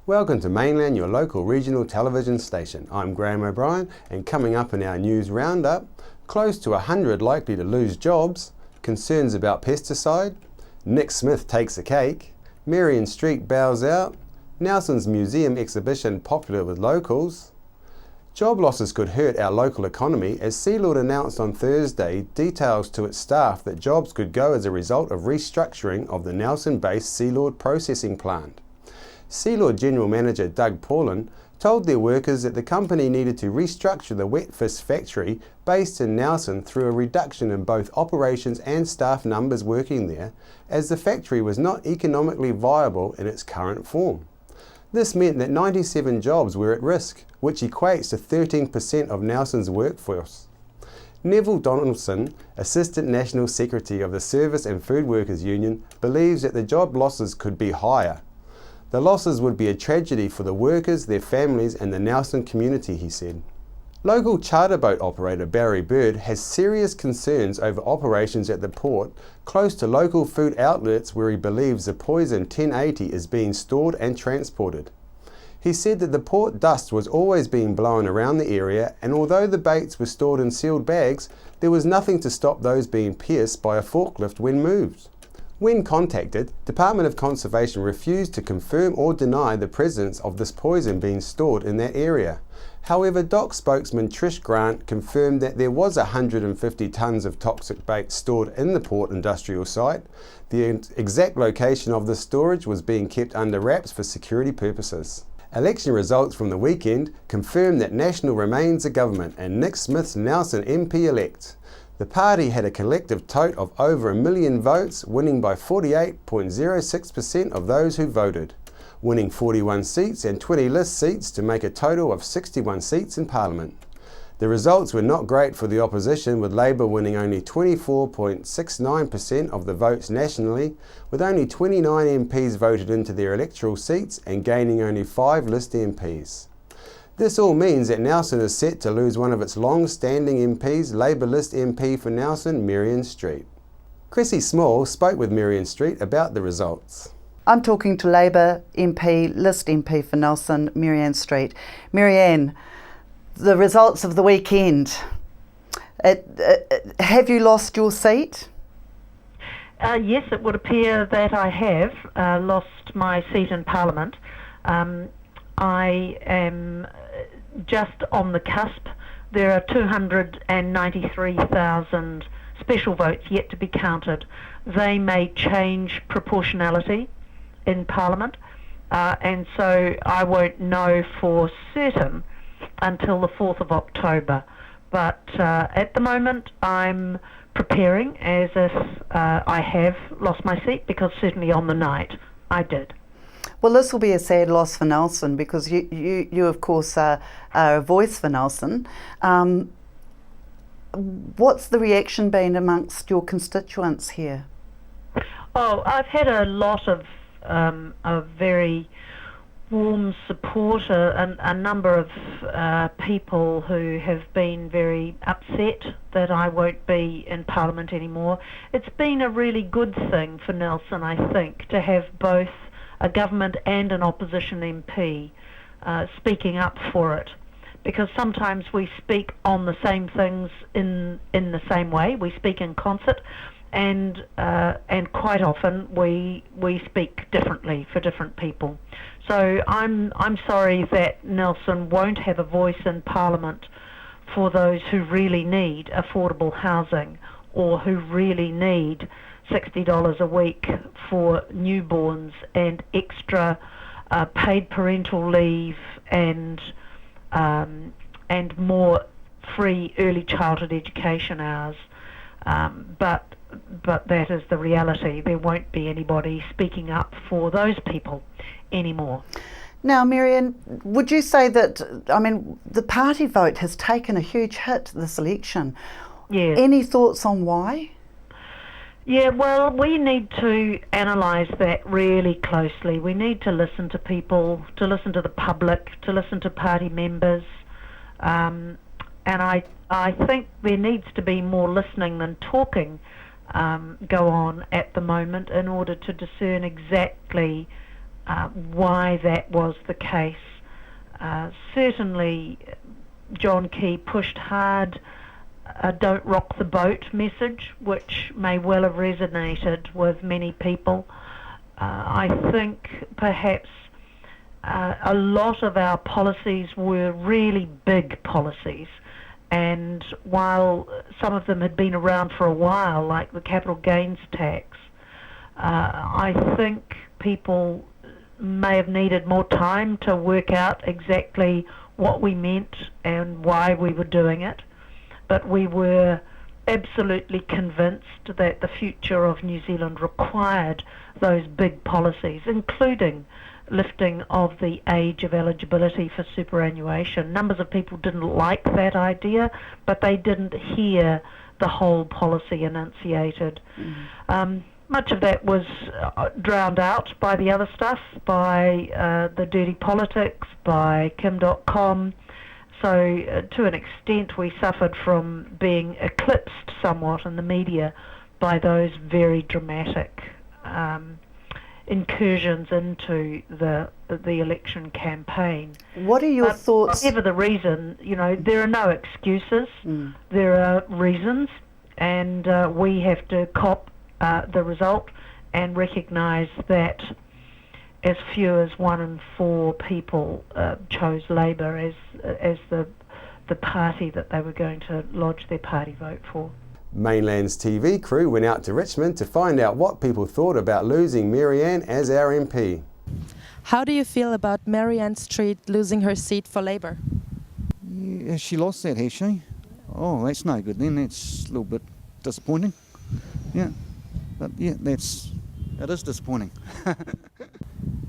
Welcome to Mainland, your local regional television station. I'm Graham O'Brien, and coming up in our news roundup, close to 100 likely to lose jobs, concerns about pesticide, Nick Smith takes a cake, Marion Street bows out, Nelson's museum exhibition popular with locals. Job losses could hurt our local economy as Sealord announced on Thursday details to its staff that jobs could go as a result of restructuring of the Nelson-based Sealord processing plant. Sealord General Manager Doug Paulin told their workers that the company needed to restructure the wet fish factory based in Nelson through a reduction in both operations and staff numbers working there, as the factory was not economically viable in its current form. This meant that 97 jobs were at risk, which equates to 13% of Nelson's workforce. Neville Donaldson, Assistant National Secretary of the Service and Food Workers Union, believes that the job losses could be higher. The losses would be a tragedy for the workers, their families and the Nelson community, he said. Local charter boat operator Barry Bird has serious concerns over operations at the port close to local food outlets where he believes the poison 1080 is being stored and transported. He said that the port dust was always being blown around the area, and although the baits were stored in sealed bags, there was nothing to stop those being pierced by a forklift when moved. When contacted, Department of Conservation refused to confirm or deny the presence of this poison being stored in that area. However, DOC spokesman Trish Grant confirmed that there was 150 tonnes of toxic bait stored in the port industrial site. The exact location of this storage was being kept under wraps for security purposes. Election results from the weekend confirmed that National remains a government and Nick Smith's Nelson MP-elect. The party had a collective tote of over 1 million votes, winning by 48.06% of those who voted, winning 41 seats and 20 list seats to make a total of 61 seats in Parliament. The results were not great for the opposition, with Labour winning only 24.69% of the votes nationally, with only 29 MPs voted into their electoral seats and gaining only 5 list MPs. This all means that Nelson is set to lose one of its long-standing MPs, Labour list MP for Nelson, Marion Street. Chrissy Small spoke with Marion Street about the results. I'm talking to Labour MP, list MP for Nelson, Marianne Street. Marianne, the results of the weekend. Have you lost your seat? Yes, it would appear that I have lost my seat in Parliament. I am just on the cusp. There are 293,000 special votes yet to be counted. They may change proportionality in Parliament, and so I won't know for certain until the 4th of October. But at the moment I'm preparing as if I have lost my seat, because certainly on the night I did. Well, this will be a sad loss for Nelson, because you of course are a voice for Nelson. What's the reaction been amongst your constituents here? Oh, I've had a lot of very warm support, a number of people who have been very upset that I won't be in Parliament anymore. It's been a really good thing for Nelson, I think, to have both a government and an opposition MP speaking up for it, because sometimes we speak on the same things in the same way. We speak in concert, and quite often we speak differently for different people. So I'm sorry that Nelson won't have a voice in Parliament for those who really need affordable housing, or who really need $60 a week for newborns and extra paid parental leave and more free early childhood education hours. But that is the reality. There won't be anybody speaking up for those people anymore. Now, Marianne, would you say that, the party vote has taken a huge hit this election? Yes. Any thoughts on why? Yeah, well, we need to analyse that really closely. We need to listen to people, to listen to the public, to listen to party members, and I think there needs to be more listening than talking go on at the moment in order to discern exactly why that was the case. Certainly, John Key pushed hard a don't rock the boat message, which may well have resonated with many people. I think perhaps a lot of our policies were really big policies, and while some of them had been around for a while, like the capital gains tax, I think people may have needed more time to work out exactly what we meant and why we were doing it. But we were absolutely convinced that the future of New Zealand required those big policies, including lifting of the age of eligibility for superannuation. Numbers of people didn't like that idea, but they didn't hear the whole policy enunciated. Much of that was drowned out by the other stuff, by the dirty politics, by Kim.com. So to an extent we suffered from being eclipsed somewhat in the media by those very dramatic incursions into the election campaign. What are your thoughts? Whatever the reason, there are no excuses. There are reasons, and we have to cop the result and recognise that as few as 1 in 4 people chose Labour as the party that they were going to lodge their party vote for. Mainland's TV crew went out to Richmond to find out what people thought about losing Marianne as our MP. How do you feel about Marianne Street losing her seat for Labour? Yeah, she lost that, has she? Oh, that's no good then. That's a little bit disappointing. Yeah, but yeah, it is disappointing.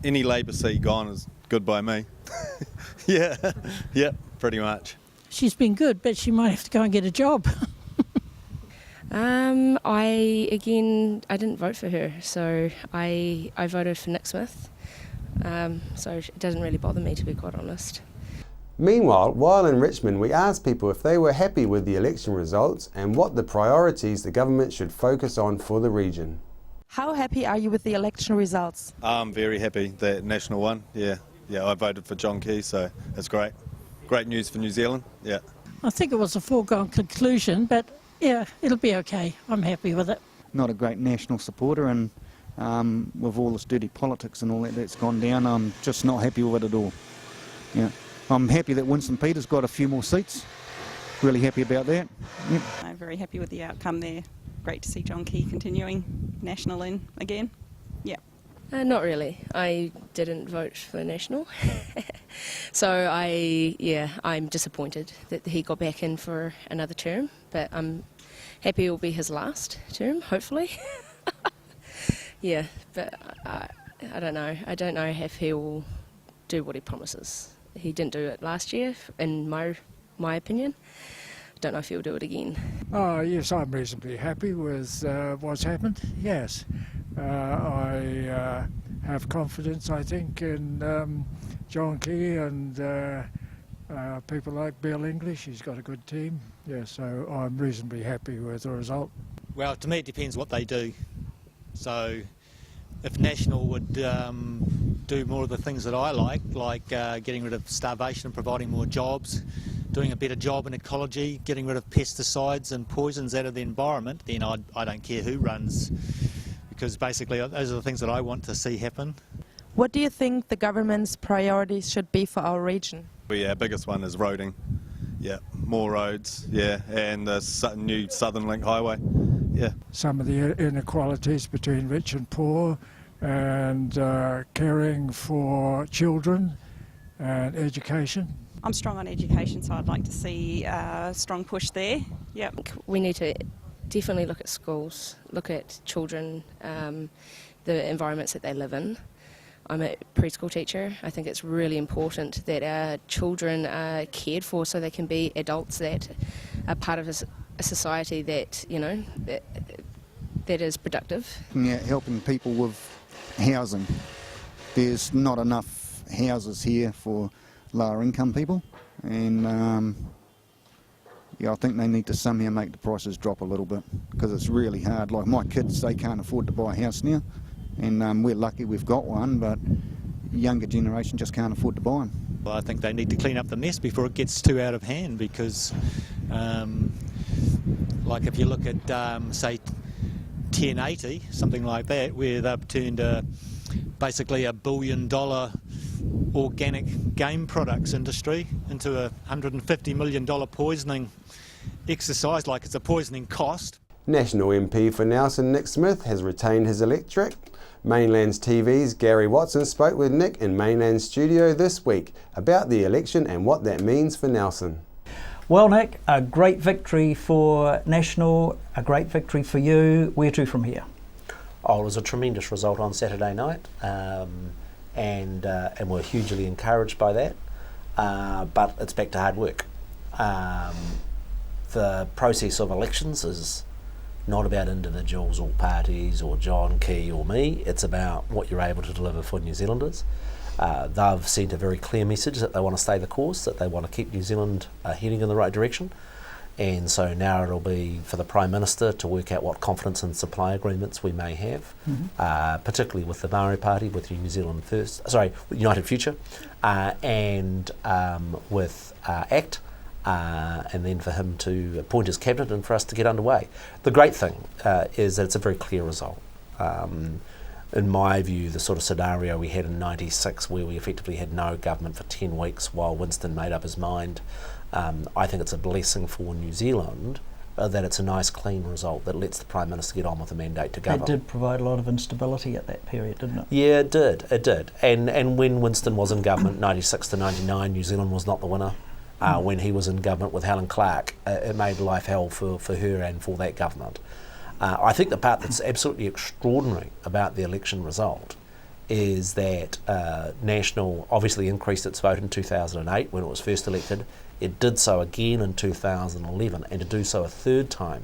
Any Labour seat gone is good by me. Yeah, pretty much. She's been good, but she might have to go and get a job. I didn't vote for her, so I voted for Nick Smith. So it doesn't really bother me, to be quite honest. Meanwhile, while in Richmond, we asked people if they were happy with the election results and what the priorities the government should focus on for the region. How happy are you with the election results? I'm very happy that National won. Yeah, I voted for John Key, so it's great. Great news for New Zealand. Yeah. I think it was a foregone conclusion, but yeah, it'll be okay. I'm happy with it. Not a great national supporter, and with all this dirty politics and all that's gone down, I'm just not happy with it at all. Yeah. I'm happy that Winston Peters got a few more seats. Really happy about that. Yep. I'm very happy with the outcome there. Great to see John Key continuing National in again. Yeah. Not really. I didn't vote for National. So I'm disappointed that he got back in for another term, but I'm happy it will be his last term, hopefully. Yeah, but I don't know. I don't know if he will do what he promises. He didn't do it last year, in my opinion. Don't know if he'll do it again. Oh yes, I'm reasonably happy with what's happened. Yes, I have confidence, I think, in John Key and people like Bill English. He's got a good team. Yeah, so I'm reasonably happy with the result. Well, to me it depends what they do. So if National would do more of the things that I like getting rid of starvation and providing more jobs, doing a better job in ecology, getting rid of pesticides and poisons out of the environment, then I don't care who runs, because basically those are the things that I want to see happen. What do you think the government's priorities should be for our region? Well, yeah, biggest one is roading. Yeah, more roads, yeah, and the new Southern Link Highway. Yeah. Some of the inequalities between rich and poor, and caring for children and education. I'm strong on education, so I'd like to see a strong push there. Yep. We need to definitely look at schools, look at children, the environments that they live in. I'm a preschool teacher. I think it's really important that our children are cared for so they can be adults that are part of a society that, that is productive. Yeah, helping people with housing. There's not enough houses here for lower income people, and I think they need to somehow make the prices drop a little bit, because it's really hard. Like my kids, they can't afford to buy a house now, and we're lucky we've got one, but younger generation just can't afford to buy them. Well, I think they need to clean up the mess before it gets too out of hand, because like if you look at say 1080, something like that, where they've turned basically $1 billion organic game products industry into a $150 million poisoning exercise, like it's a poisoning cost. National MP for Nelson, Nick Smith, has retained his electorate. Mainland's TV's Gary Watson spoke with Nick in Mainland's studio this week about the election and what that means for Nelson. Well, Nick, a great victory for National, a great victory for you. Where to from here? Oh, it was a tremendous result on Saturday night, and we're hugely encouraged by that. But it's back to hard work. The process of elections is not about individuals or parties or John Key or me. It's about what you're able to deliver for New Zealanders. They've sent a very clear message that they want to stay the course, that they want to keep New Zealand heading in the right direction. And so now it'll be for the Prime Minister to work out what confidence and supply agreements we may have, particularly with the Maori Party, with United Future, and with ACT, and then for him to appoint his cabinet and for us to get underway. The great thing is that it's a very clear result. In my view, the sort of scenario we had in '96, where we effectively had no government for 10 weeks while Winston made up his mind, I think it's a blessing for New Zealand that it's a nice clean result that lets the Prime Minister get on with the mandate to govern. It did provide a lot of instability at that period, didn't it? Yeah, it did. And when Winston was in government, 96 to 99, New Zealand was not the winner. When he was in government with Helen Clark, it made life hell for her and for that government. I think the part that's absolutely extraordinary about the election result is that National obviously increased its vote in 2008 when it was first elected. It did so again in 2011, and to do so a third time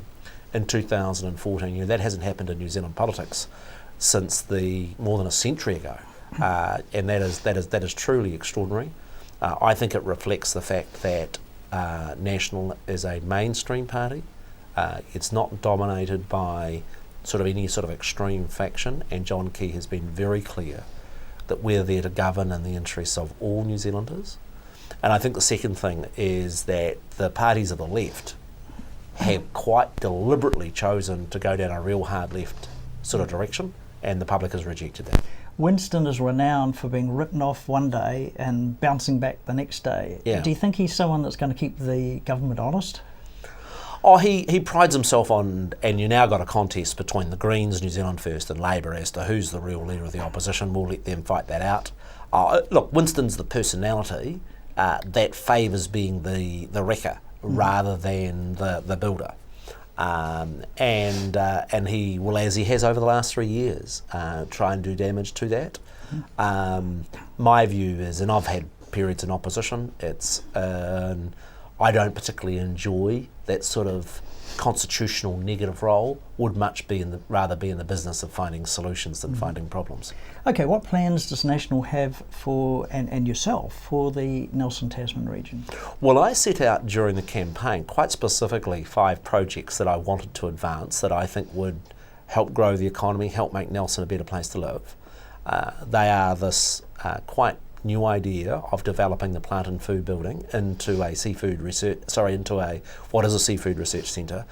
in 2014. That hasn't happened in New Zealand politics since more than a century ago, and that is truly extraordinary. I think it reflects the fact that National is a mainstream party. It's not dominated by any sort of extreme faction, and John Key has been very clear that we're there to govern in the interests of all New Zealanders. And I think the second thing is that the parties of the left have quite deliberately chosen to go down a real hard left sort of direction, and the public has rejected that. Winston is renowned for being written off one day and bouncing back the next day. Yeah. Do you think he's someone that's going to keep the government honest? Oh, he prides himself on, and you now got a contest between the Greens, New Zealand First and Labour as to who's the real leader of the opposition. We'll let them fight that out. Look, Winston's the personality that favours being the wrecker rather than the builder. And he will, as he has over the last 3 years, try and do damage to that. My view is, and I've had periods in opposition, I don't particularly enjoy that sort of constitutional negative role. Would much rather be in the business of finding solutions than finding problems. Okay, what plans does National have for, and yourself, for the Nelson Tasman region? Well, I set out during the campaign quite specifically 5 projects that I wanted to advance that I think would help grow the economy, help make Nelson a better place to live. They are this quite new idea of developing the plant and food building into a seafood research centre,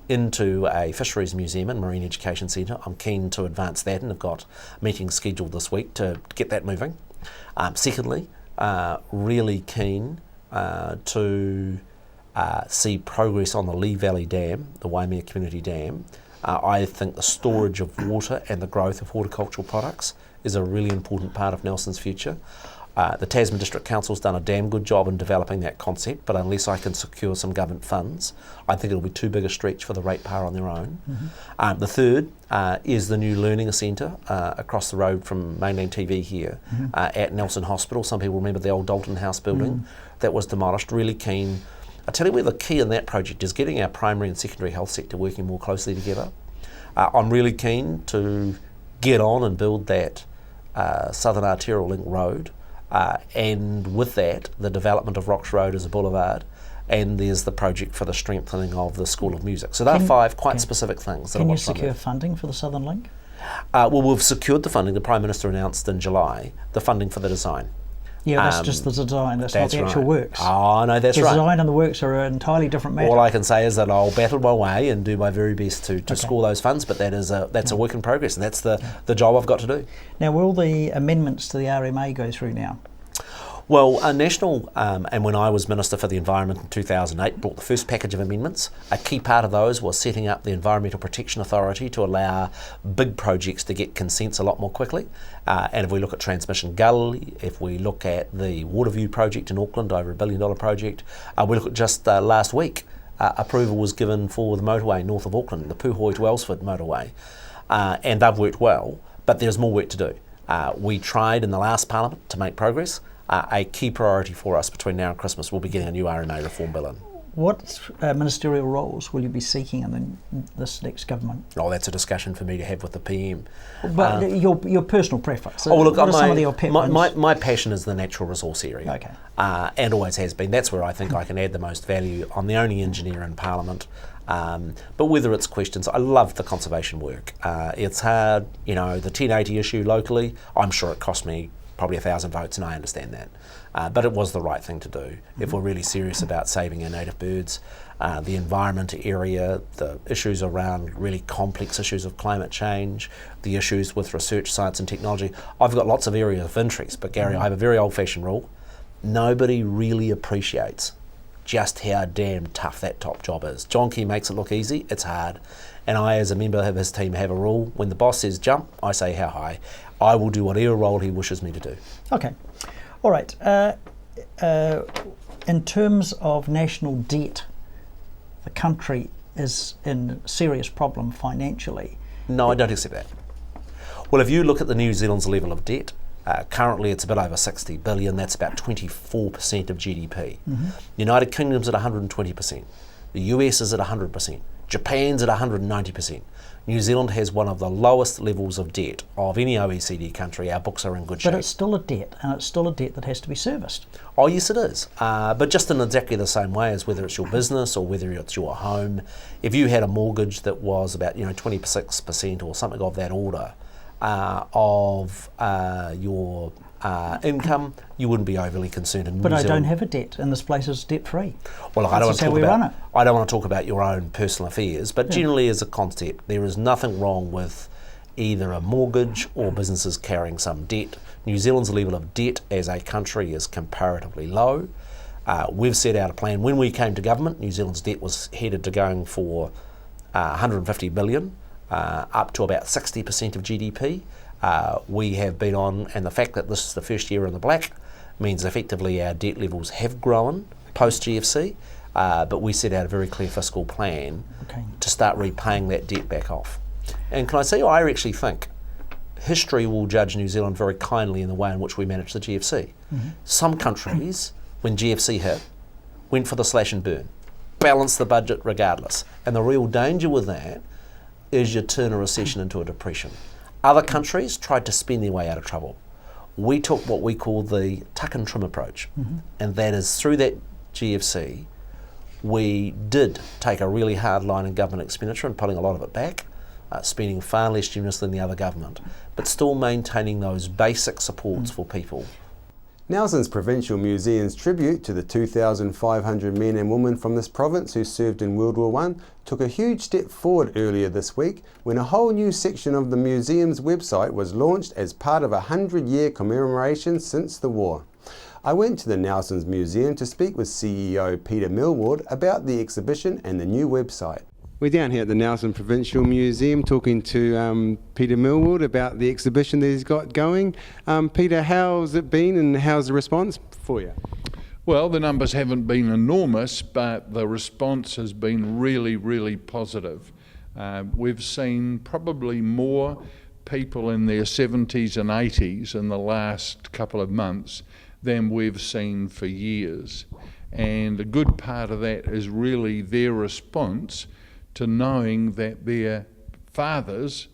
into a fisheries museum and marine education centre. I'm keen to advance that, and have got meetings scheduled this week to get that moving. Secondly, really keen to see progress on the Lee Valley Dam, the Waimea Community Dam. I think the storage of water and the growth of horticultural products is a really important part of Nelson's future. The Tasman District Council's done a damn good job in developing that concept, but unless I can secure some government funds, I think it'll be too big a stretch for the ratepayer on their own. The third is the new learning centre across the road from Mainland TV here at Nelson Hospital. Some people remember the old Dalton House building that was demolished. Really keen. I tell you where the key in that project is getting our primary and secondary health sector working more closely together. I'm really keen to get on and build that Southern Aotearoa Link Road, and with that, the development of Rocks Road as a boulevard, and there's the project for the strengthening of the School of Music. So there are 5 quite specific things. Can you secure funding for the Southern Link? Well, we've secured the funding. The Prime Minister announced in July the funding for the design. Yeah, that's just the design, that's not the actual works. Oh, no, that's right. The design and the works are an entirely different matter. All I can say is that I'll battle my way and do my very best to score those funds, but that's a work in progress, and that's the job I've got to do. Now, will the amendments to the RMA go through now? Well, National, and when I was Minister for the Environment in 2008, brought the first package of amendments. A key part of those was setting up the Environmental Protection Authority to allow big projects to get consents a lot more quickly. And if we look at Transmission Gully, if we look at the Waterview project in Auckland, over $1 billion project, we look at just last week, approval was given for the motorway north of Auckland, the Puhoi to Elsford motorway, and they've worked well, but there's more work to do. We tried in the last Parliament to make progress. A key priority for us between now and Christmas will be getting a new RMA reform bill in. What ministerial roles will you be seeking in this next government? Oh, that's a discussion for me to have with the PM. But your personal preference. Oh, look, what are some of your pet ones? My passion is the natural resource area. Okay. And always has been. That's where I think I can add the most value. I'm the only engineer in Parliament. But whether it's questions, I love the conservation work. It's hard, the 1080 issue locally, I'm sure it cost me probably 1,000 votes, and I understand that. But it was the right thing to do. If we're really serious about saving our native birds, the environment area, the issues around really complex issues of climate change, the issues with research, science and technology, I've got lots of areas of interest. But Gary, I have a very old-fashioned rule. Nobody really appreciates just how damn tough that top job is. John Key makes it look easy, it's hard. And I, as a member of his team, have a rule. When the boss says jump, I say how high. I will do whatever role he wishes me to do. Okay. All right. In terms of national debt, the country is in serious problem financially. No, I don't accept that. Well, if you look at the New Zealand's level of debt, currently it's a bit over 60 billion, that's about 24% of GDP. United Kingdom's at 120%, the US is at 100%, Japan's at 190%. New Zealand has one of the lowest levels of debt of any OECD country. Our books are in good shape. But it's still a debt, and it's still a debt that has to be serviced. Oh yes it is, but just in exactly the same way as whether it's your business or whether it's your home. If you had a mortgage that was about 26% or something of that order of your income, you wouldn't be overly concerned in New Zealand. But I don't have a debt, and this place is debt-free. Well, look, I don't want to talk about your own personal affairs, but generally as a concept, there is nothing wrong with either a mortgage or businesses carrying some debt. New Zealand's level of debt as a country is comparatively low. We've set out a plan. When we came to government, New Zealand's debt was headed to going for 150 billion, up to about 60% of GDP. We have been on, and the fact that this is the first year in the black means effectively our debt levels have grown post-GFC, but we set out a very clear fiscal plan to start repaying that debt back off. And can I say, I actually think history will judge New Zealand very kindly in the way in which we managed the GFC. Some countries, when GFC hit, went for the slash and burn, balanced the budget regardless. And the real danger with that is you turn a recession into a depression. Other countries tried to spend their way out of trouble. We took what we call the tuck and trim approach, and that is through that GFC, we did take a really hard line in government expenditure and pulling a lot of it back, spending far less generously than the other government, but still maintaining those basic supports for people. Nelson's Provincial Museum's tribute to the 2,500 men and women from this province who served in World War I took a huge step forward earlier this week when a whole new section of the museum's website was launched as part of a 100-year commemoration since the war. I went to the Nelson's Museum to speak with CEO Peter Millward about the exhibition and the new website. We're down here at the Nelson Provincial Museum talking to Peter Millward about the exhibition that he's got going. Peter, how's it been and how's the response for you? Well, the numbers haven't been enormous, but the response has been really, really positive. We've seen probably more people in their 70s and 80s in the last couple of months than we've seen for years. And a good part of that is really their response to knowing that their fathers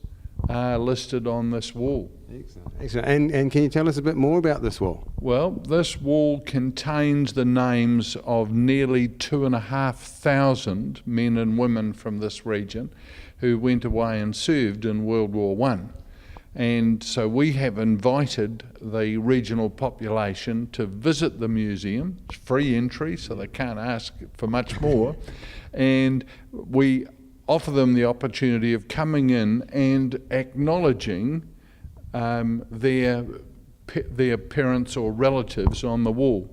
are listed on this wall. Excellent. Excellent. And can you tell us a bit more about this wall? Well, this wall contains the names of nearly 2,500 men and women from this region who went away and served in World War I. And so we have invited the regional population to visit the museum. It's free entry, so they can't ask for much more. And we offer them the opportunity of coming in and acknowledging their parents or relatives on the wall.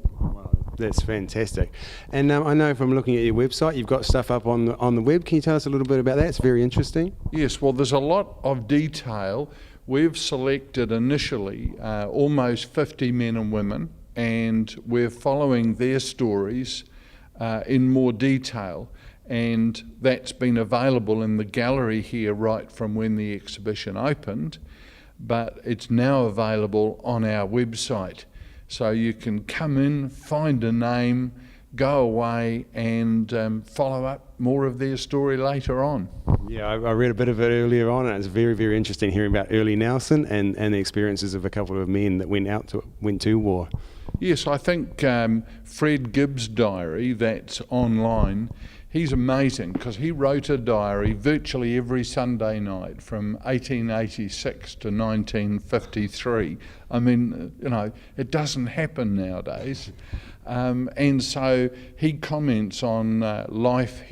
That's fantastic. And I know from looking at your website, you've got stuff up on the web. Can you tell us a little bit about that? It's very interesting. Yes, well, there's a lot of detail. We've selected initially almost 50 men and women, and we're following their stories in more detail. And that's been available in the gallery here right from when the exhibition opened, but it's now available on our website. So you can come in, find a name, go away and follow up more of their story later on. Yeah, I read a bit of it earlier on, and it's very, very interesting hearing about early Nelson and the experiences of a couple of men that went to war. Yes, I think Fred Gibbs' diary that's online, he's amazing because he wrote a diary virtually every Sunday night from 1886 to 1953. I mean, you know, it doesn't happen nowadays. And so he comments on life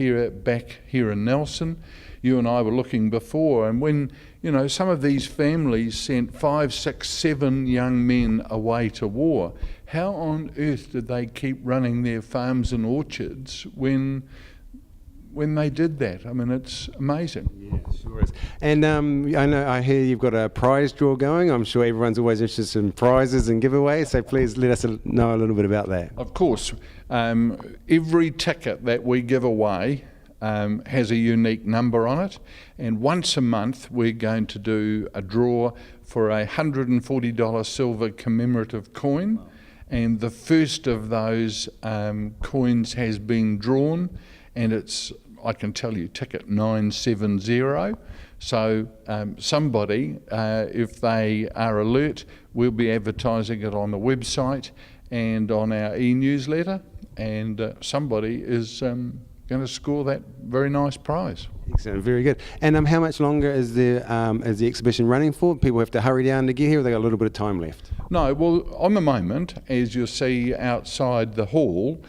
back here in Nelson. You and I were looking before, and when, you know, some of these families sent 5, 6, 7 young men away to war, how on earth did they keep running their farms and orchards when they did that? I mean, it's amazing. Yeah, sure is. And I hear you've got a prize draw going. I'm sure everyone's always interested in prizes and giveaways, so please let us know a little bit about that. Of course. Every ticket that we give away has a unique number on it, and once a month we're going to do a draw for a $140 silver commemorative coin, and the first of those coins has been drawn, and it's, I can tell you, ticket 970. So somebody, if they are alert, we'll be advertising it on the website and on our e-newsletter, and somebody is going to score that very nice prize. Excellent, very good. And how much longer is the exhibition running for? People have to hurry down to get here, or they got a little bit of time left? No, well, on the moment, as you'll see outside the hall,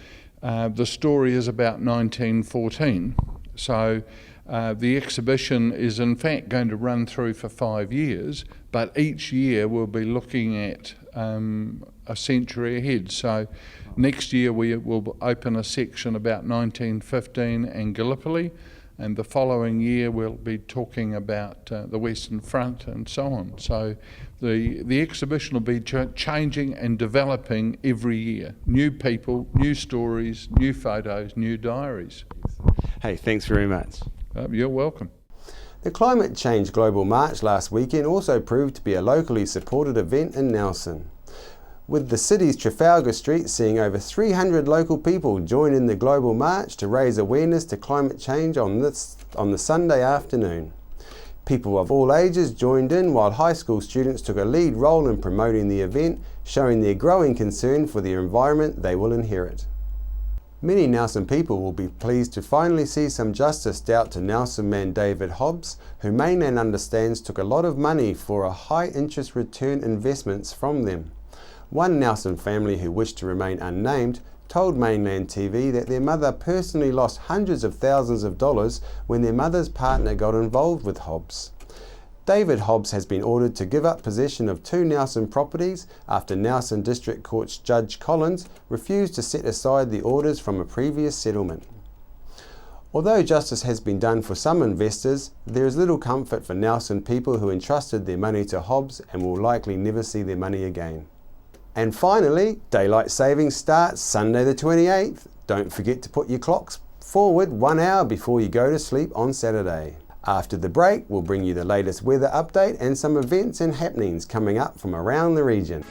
the story is about 1914. So the exhibition is in fact going to run through for 5 years, but each year we'll be looking at a century ahead. So next year we will open a section about 1915 and Gallipoli, and the following year we'll be talking about the Western Front and so on. So the exhibition will be changing and developing every year. New people, new stories, new photos, new diaries. Hey, thanks very much. You're welcome. The Climate Change Global March last weekend also proved to be a locally supported event in Nelson, with the city's Trafalgar Street seeing over 300 local people join in the global march to raise awareness to climate change on the Sunday afternoon. People of all ages joined in, while high school students took a lead role in promoting the event, showing their growing concern for the environment they will inherit. Many Nelson people will be pleased to finally see some justice dealt to Nelson man David Hobbs, who Mainland understands took a lot of money for a high interest return investments from them. One Nelson family who wished to remain unnamed told Mainland TV that their mother personally lost hundreds of thousands of dollars when their mother's partner got involved with Hobbs. David Hobbs has been ordered to give up possession of 2 Nelson properties after Nelson District Court's Judge Collins refused to set aside the orders from a previous settlement. Although justice has been done for some investors, there is little comfort for Nelson people who entrusted their money to Hobbs and will likely never see their money again. And finally, daylight savings starts Sunday the 28th. Don't forget to put your clocks forward 1 hour before you go to sleep on Saturday. After the break, we'll bring you the latest weather update and some events and happenings coming up from around the region.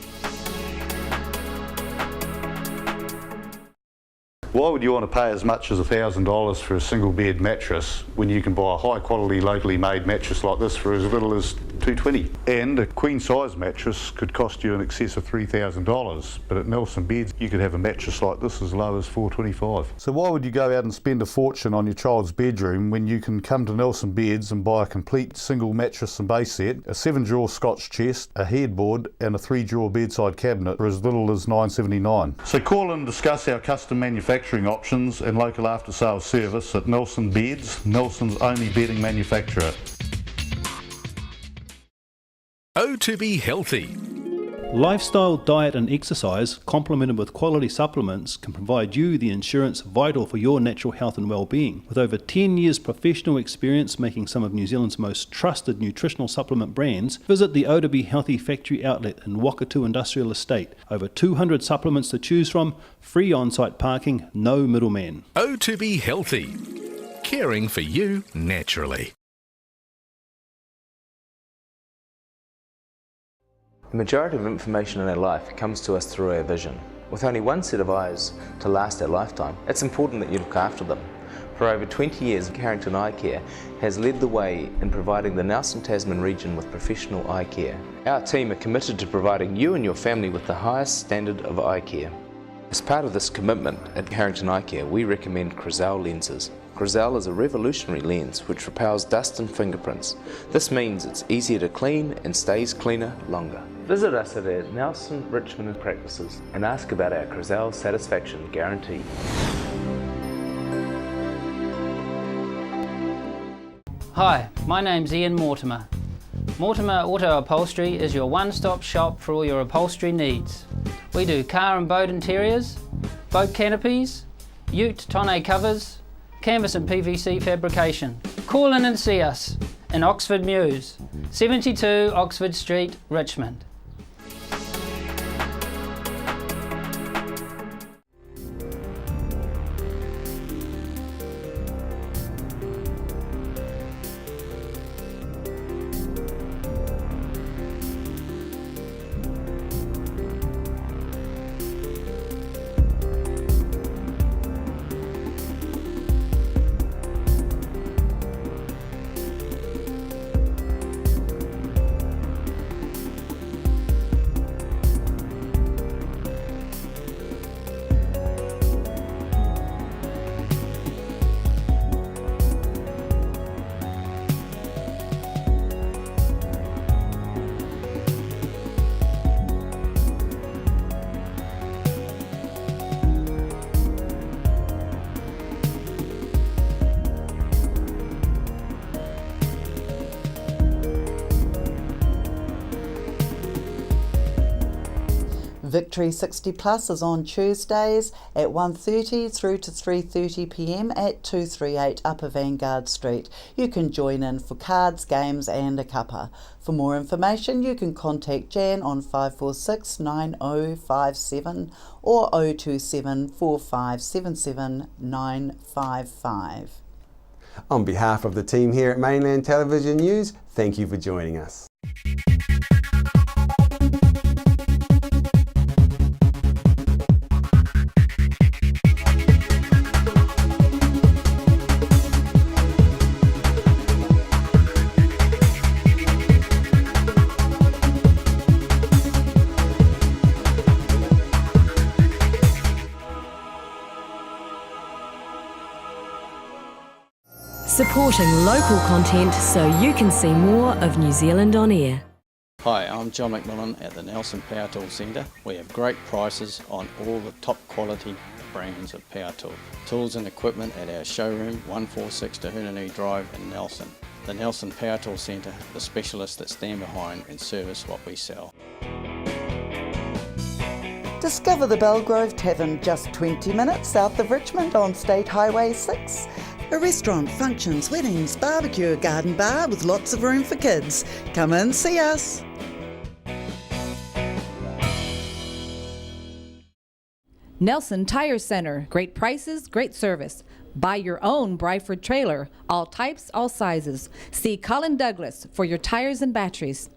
Why would you want to pay as much as $1,000 for a single bed mattress when you can buy a high quality locally made mattress like this for as little as $220? And a queen size mattress could cost you in excess of $3,000, but at Nelson Beds you could have a mattress like this as low as $425. So why would you go out and spend a fortune on your child's bedroom when you can come to Nelson Beds and buy a complete single mattress and base set, a 7-drawer Scotch chest, a headboard and a 3-drawer bedside cabinet for as little as $979? So call and discuss our custom manufacturing options and local after sales service at Nelson Beds, Nelson's only bedding manufacturer. Oh, to be healthy. Lifestyle, diet and exercise, complemented with quality supplements, can provide you the insurance vital for your natural health and well-being. With over 10 years professional experience making some of New Zealand's most trusted nutritional supplement brands, visit the Oh to Be Healthy factory outlet in Wakatu Industrial Estate. Over 200 supplements to choose from, free on-site parking, no middleman. Oh, to be healthy. Caring for you naturally. The majority of information in our life comes to us through our vision. With only one set of eyes to last our lifetime, it's important that you look after them. For over 20 years, Carrington Eye Care has led the way in providing the Nelson Tasman region with professional eye care. Our team are committed to providing you and your family with the highest standard of eye care. As part of this commitment at Carrington Eye Care, we recommend Crizal lenses. Crizal is a revolutionary lens which repels dust and fingerprints. This means it's easier to clean and stays cleaner longer. Visit us at our Nelson, Richmond and practices and ask about our Crizal satisfaction guarantee. Hi, my name's Ian Mortimer. Mortimer Auto Upholstery is your one-stop shop for all your upholstery needs. We do car and boat interiors, boat canopies, ute tonneau covers, canvas and PVC fabrication. Call in and see us in Oxford Mews, 72 Oxford Street, Richmond. Victory 60 Plus is on Tuesdays at 1:30 through to 3:30 p.m. at 238 Upper Vanguard Street. You can join in for cards, games and a cuppa. For more information you can contact Jan on 546 9057 or 027 4577 955. On behalf of the team here at Mainland Television News, thank you for joining us. Supporting local content so you can see more of New Zealand on air. Hi, I'm John McMillan at the Nelson Power Tool Centre. We have great prices on all the top quality brands of power tool. Tools and equipment at our showroom 146 Tahunanui Drive in Nelson. The Nelson Power Tool Centre, the specialists that stand behind and service what we sell. Discover the Belgrove Tavern just 20 minutes south of Richmond on State Highway 6. A restaurant, functions, weddings, barbecue, a garden bar with lots of room for kids. Come in, see us. Nelson Tire Center. Great prices, great service. Buy your own Bryford trailer. All types, all sizes. See Colin Douglas for your tires and batteries.